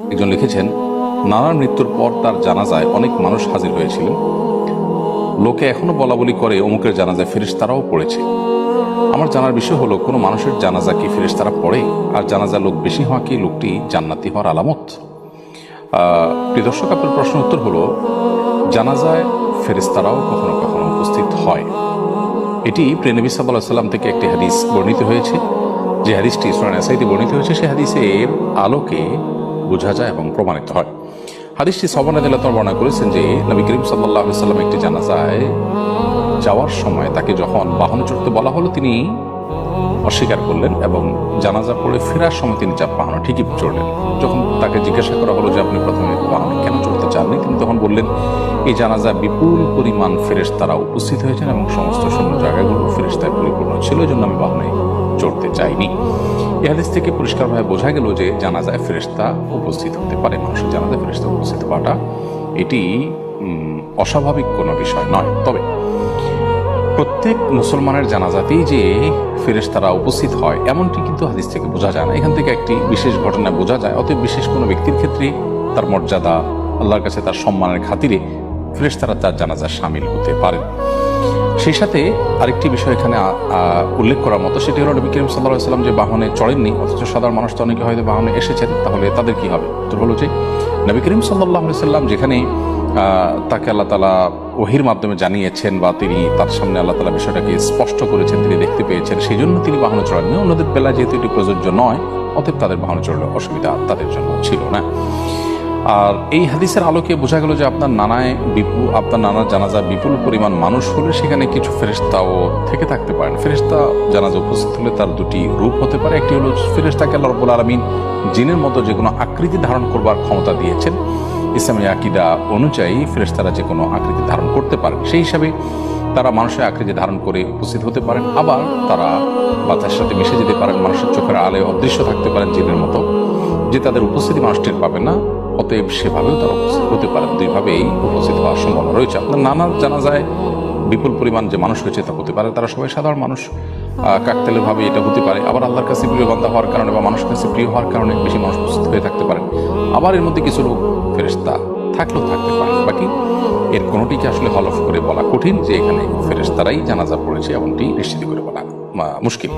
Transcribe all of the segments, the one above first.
একজন লিখেছেন, নানার মৃত্যুর পর তার জানাজায় অনেক মানুষ হাজির হয়েছিলেন। লোকে এখনো বলা বলি করে অমুকের জানাজায় ফেরেশতারাও পড়েছে। আমার জানার বিষয় হলো, কোনো মানুষের জানাজা কি ফেরেশতারা পড়ে? আর জানাজা লোক বেশি হওয়া কি লোকটি জান্নাতি হওয়ার আলামত? প্রিয় দর্শক, আপনার প্রশ্ন উত্তর হলো, জানাজায় ফেরেশতারাও কখনো কখনো উপস্থিত হয়। এটি প্রিয় নবী সাল্লাল্লাহু আলাইহি ওয়াসাল্লাম থেকে একটি হাদিস বর্ণিত হয়েছে। যে হাদিসটি সূরা নাসাইতে বর্ণিত হয়েছে, সেই হাদিসের আলোকে বোঝা যায় এবং প্রমাণিত হয়। হাদিসটি সাহাবা রাদিয়াল্লাহু আনহু বর্ণনা করেছেন যে নবী করিম সাল্লাল্লাহু আলাইহি ওয়াসাল্লাম একটি জানাজায় যাওয়ার সময় তাকে যখন বাহনে চড়তে বলা হলো, তিনি অস্বীকার করলেন এবং জানাজা পড়ে ফেরার সময় তিনি বাহনে ঠিকই চড়লেন। যখন তাকে জিজ্ঞাসা করা হলো যে আপনি প্রথমে বাহনে কেন চড়তে চাননি, তিনি তখন বললেন, এই জানাজা বিপুল পরিমাণ ফেরেশতারা উপস্থিত হয়েছেন এবং সমস্ত শূন্য জায়গাগুলো ফেরেশতায় পরিপূর্ণ ছিল, এই জন্য আমি বাহনে চড়তে চাইনি। এই হাদিস থেকে পরিষ্কারভাবে বোঝা গেল যে জানাজায় ফেরেশতা উপস্থিত হতে পারে। মানুষের জানাজায় ফেরেশতা উপস্থিত হওয়াটা এটি অস্বাভাবিক কোনো বিষয় নয়। তবে প্রত্যেক মুসলমানের জানাজাতেই যে ফেরেশতারা উপস্থিত হয় এমনটি কিন্তু হাদিস থেকে বোঝা যায় না। এখান থেকে একটি বিশেষ ঘটনা বোঝা যায়। অতএব বিশেষ কোনো ব্যক্তির ক্ষেত্রে তার মর্যাদা, আল্লাহর কাছে তার সম্মানের খাতিরে ফেরেশতারা তার জানাজায় শামিল হতে পারেন। সেই সাথে আরেকটি বিষয় এখানে উল্লেখ করার মতো, সেটি হলো নবী করিম সাল্লাল্লাহু আলাইহি ওয়াসাল্লাম যে বাহনে চড়েননি, অথচ সাধারণ মানুষ তো অনেকে হয়তো বাহনে এসেছেন, তাহলে তাদের কি হবে? তো হলো যে নবী করিম সাল্লাল্লাহু আলাইহি ওয়াসাল্লাম যেখানে তাকে আল্লাহ তাআলা ওহীর মাধ্যমে জানিয়েছেন বা তিনি তার সামনে আল্লাহ তাআলা বিষয়টাকে স্পষ্ট করেছেন, তিনি দেখতে পেয়েছেন, সেই জন্য তিনি বাহনে চড়েননি। অন্যদের বেলায় যেহেতু এটি প্রযোজ্য নয়, অতএব তাদের বাহনে চড়লে অসুবিধা তাদের জন্য ছিল না। আর এই হাদিসের আলোকে বোঝা গেল যে আপনার নানার জানাজা বিপুল পরিমাণ মানুষ হলে সেখানে কিছু ফেরেশতাও থেকে থাকতে পারেন। ফেরেশতা জানাজা উপস্থিত হলে তার দুটি রূপ হতে পারে। একটি হলো ফেরেশতাকে আল্লাহ রাব্বুল আলামিন জিনের মতো যে কোনো আকৃতি ধারণ করবার ক্ষমতা দিয়েছেন। ইসলামী আকীদা অনুযায়ী ফেরেশতারা যে কোনো আকৃতি ধারণ করতে পারেন, সেই হিসাবে তারা মানুষের আকৃতি ধারণ করে উপস্থিত হতে পারেন। আবার তারা বাতাসের সাথে মিশে যেতে পারেন, মানুষের চোখের আলোয় অদৃশ্য থাকতে পারেন জিনের মতো, যে তাদের উপস্থিতি মানুষ টের পাবে না। অতএব সেভাবেও তারা উপস্থিত হতে পারেন। দুইভাবেই উপস্থিত হওয়ার সম্ভাবনা রয়েছে। আপনার নানার জানাজায় বিপুল পরিমাণ যে মানুষ হয়েছে তা হতে পারে, তারা সবাই সাধারণ মানুষ, কাকতালীয় ভাবে এটা হতে পারে। আবার আল্লাহর কাছে প্রিয় বান্দা হওয়ার কারণে বা মানুষের কাছে প্রিয় হওয়ার কারণে বেশি মানুষ উপস্থিত হয়ে থাকতে পারেন। আবার এর মধ্যে কিছু লোক ফেরেশতা থাকলেও থাকতে পারেন। বাকি এর কোনোটিকে আসলে হলফ করে বলা কঠিন যে এখানে ফেরেশতারাই জানাজা পড়েছে, এমনটি নিশ্চিত করে বলা মুশকিল।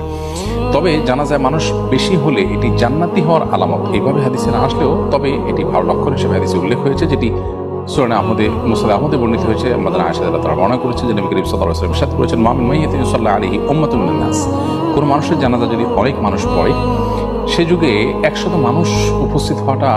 তবে জানাজায় মানুষ বেশি হলে এটি জান্নাতি হওয়ার আলামত, এইভাবে হাদিসে না আসলেও তবে এটি ভালো লক্ষণ হিসেবে হাদিসে উল্লেখ হয়েছে, যেটি সূরা মুসনাদ আহমদে বর্ণিত হয়েছে। আমাদের আয়েশা রাদিয়াল্লাহু তাআলা বর্ণনা করেছেন যে নবী করিম সাল্লাল্লাহু আলাইহি ওয়াসাল্লাম ইরশাদ করেছেন, মা মিন মাইয়িতিন ইউসাল্লা আলাইহি উম্মাতুন মিনান নাস। কোন মানুষের জানাজা যদি অনেক মানুষ পড়ে, সে যুগে 100 মানুষ উপস্থিত হওয়াটা